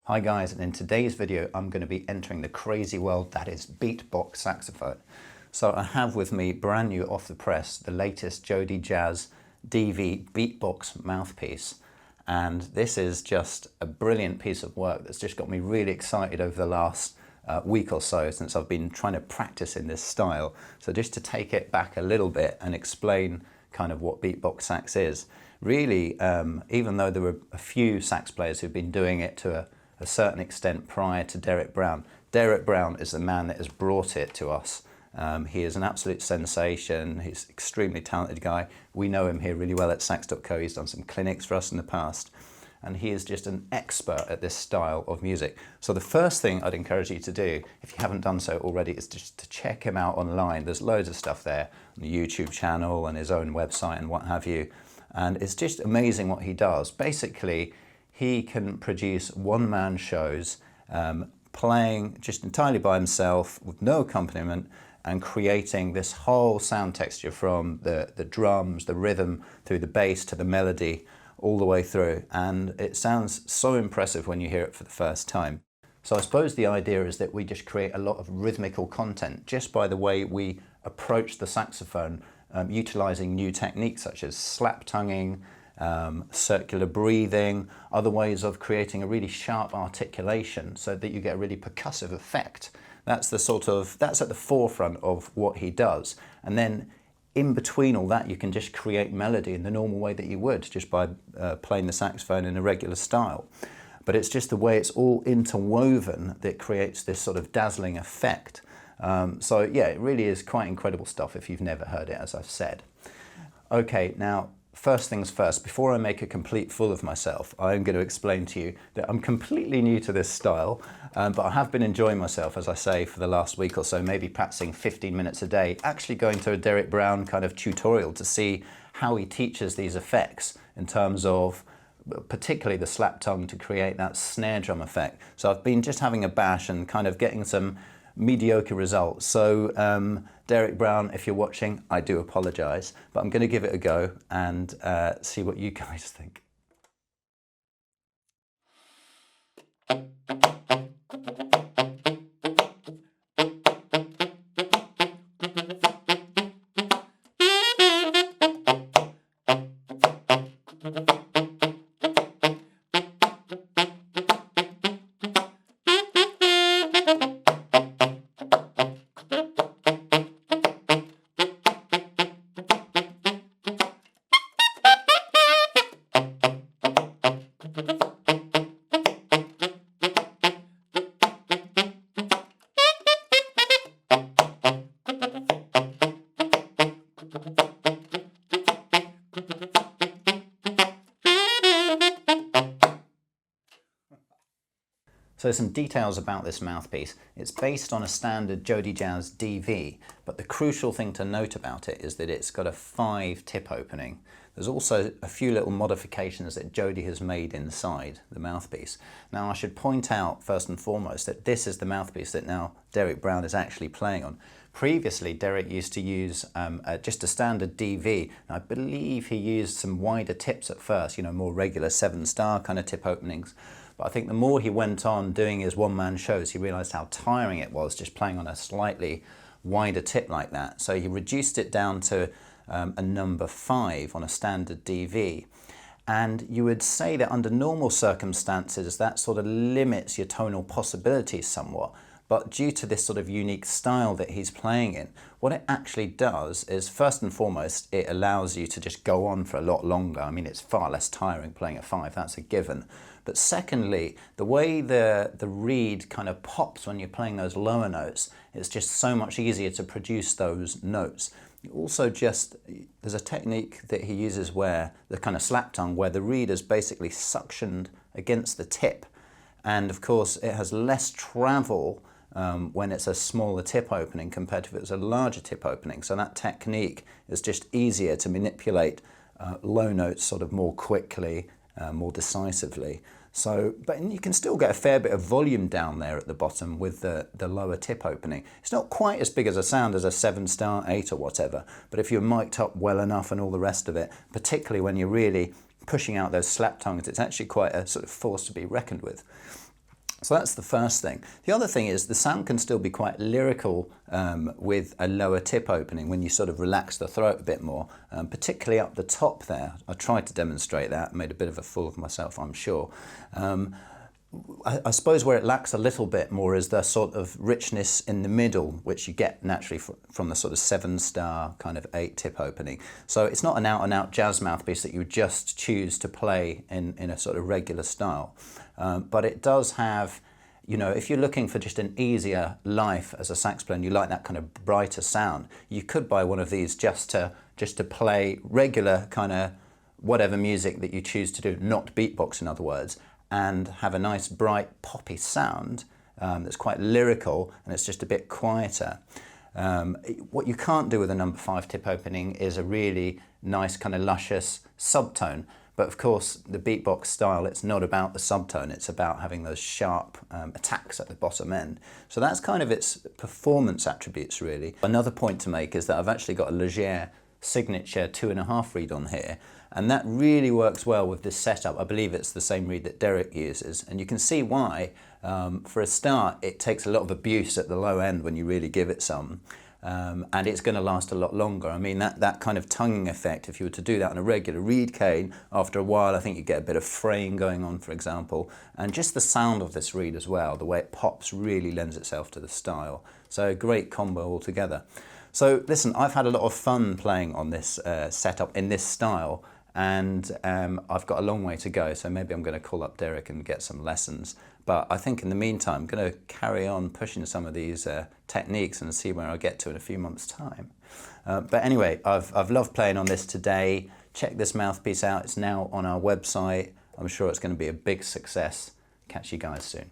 Hi guys, and in today's video I'm going to be entering the crazy world that is beatbox saxophone. So I have with me brand new off the press, the latest JodyJazz DV BEATBoX mouthpiece. And this is just a brilliant piece of work that's just got me really excited over the last week or so since I've been trying to practice in this style. So just to take it back a little bit and explain kind of what beatbox sax is. Really, even though there were a few sax players who've been doing it to a certain extent prior to Derek Brown. Derek Brown is the man that has brought it to us. He is an absolute sensation. He's an extremely talented guy. We know him here really well at sax.co. He's done some clinics for us in the past. And he is just an expert at this style of music. So the first thing I'd encourage you to do, if you haven't done so already, is just to check him out online. There's loads of stuff there on the YouTube channel and his own website and what have you. And it's just amazing what he does. Basically, he can produce one-man shows, playing just entirely by himself with no accompaniment and creating this whole sound texture from the drums, the rhythm, through the bass to the melody, all the way through. And it sounds so impressive when you hear it for the first time. So I suppose the idea is that we just create a lot of rhythmical content just by the way we approach the saxophone, utilizing new techniques such as slap tonguing, circular breathing, other ways of creating a really sharp articulation so that you get a really percussive effect. That's at the forefront of what he does. And then in between all that, you can just create melody in the normal way that you would just by playing the saxophone in a regular style. But it's just the way it's all interwoven that creates this sort of dazzling effect. So yeah, it really is quite incredible stuff if you've never heard it, as I've said. Okay, now, first things first, before I make a complete fool of myself, I'm going to explain to you that I'm completely new to this style, but I have been enjoying myself, as I say, for the last week or so, maybe practicing 15 minutes a day, actually going to a Derek Brown kind of tutorial to see how he teaches these effects in terms of particularly the slap tongue to create that snare drum effect. So I've been just having a bash and kind of getting some mediocre results. So Derek Brown, if you're watching, I do apologise, but I'm going to give it a go and see what you guys think. So some details about this mouthpiece. It's based on a standard JodyJazz DV, but the crucial thing to note about it is that it's got a 5-tip opening. There's also a few little modifications that Jody has made inside the mouthpiece. Now I should point out first and foremost that this is the mouthpiece that now Derek Brown is actually playing on. Previously, Derek used to use just a standard DV. I believe he used some wider tips at first, you know, more regular 7-star kind of tip openings. But I think the more he went on doing his one-man shows, he realised how tiring it was just playing on a slightly wider tip like that. So he reduced it down to a number 5 on a standard DV. And you would say that under normal circumstances, that sort of limits your tonal possibilities somewhat. But due to this sort of unique style that he's playing in, what it actually does is, first and foremost, it allows you to just go on for a lot longer. I mean, it's far less tiring playing at 5, that's a given. But secondly, the way the reed kind of pops when you're playing those lower notes, it's just so much easier to produce those notes. Also there's a technique that he uses where, the kind of slap tongue, where the reed is basically suctioned against the tip. And of course, it has less travel when it's a smaller tip opening compared to if it was a larger tip opening. So that technique is just easier to manipulate low notes sort of more quickly, more decisively. So, but you can still get a fair bit of volume down there at the bottom with the lower tip opening. It's not quite as big as a sound as a 7-star, 8 or whatever, but if you're mic'd up well enough and all the rest of it, particularly when you're really pushing out those slap tongues, it's actually quite a sort of force to be reckoned with. So that's the first thing. The other thing is the sound can still be quite lyrical with a lower tip opening when you sort of relax the throat a bit more, particularly up the top there. I tried to demonstrate that, made a bit of a fool of myself, I'm sure. I suppose where it lacks a little bit more is the sort of richness in the middle, which you get naturally from the sort of 7-star kind of 8 tip opening. So it's not an out-and-out jazz mouthpiece that you just choose to play in a sort of regular style. But it does have, you know, if you're looking for just an easier life as a sax player and you like that kind of brighter sound, you could buy one of these just to play regular kind of whatever music that you choose to do, not beatbox in other words, and have a nice bright poppy sound that's quite lyrical and it's just a bit quieter. What you can't do with a number 5 tip opening is a really nice kind of luscious subtone. But of course, the beatbox style, it's not about the subtone, it's about having those sharp attacks at the bottom end. So that's kind of its performance attributes, really. Another point to make is that I've actually got a Leger signature 2.5 reed on here, and that really works well with this setup. I believe it's the same reed that Derek uses, and you can see why. For a start, it takes a lot of abuse at the low end when you really give it some. And it's going to last a lot longer. I mean, that kind of tonguing effect, if you were to do that on a regular reed cane, after a while I think you get a bit of fraying going on, for example. And just the sound of this reed as well, the way it pops, really lends itself to the style. So a great combo altogether. So listen, I've had a lot of fun playing on this setup in this style, and I've got a long way to go, so maybe I'm going to call up Derek and get some lessons. But I think in the meantime, I'm going to carry on pushing some of these techniques and see where I get to in a few months' time. But anyway, I've loved playing on this today. Check this mouthpiece out. It's now on our website. I'm sure it's going to be a big success. Catch you guys soon.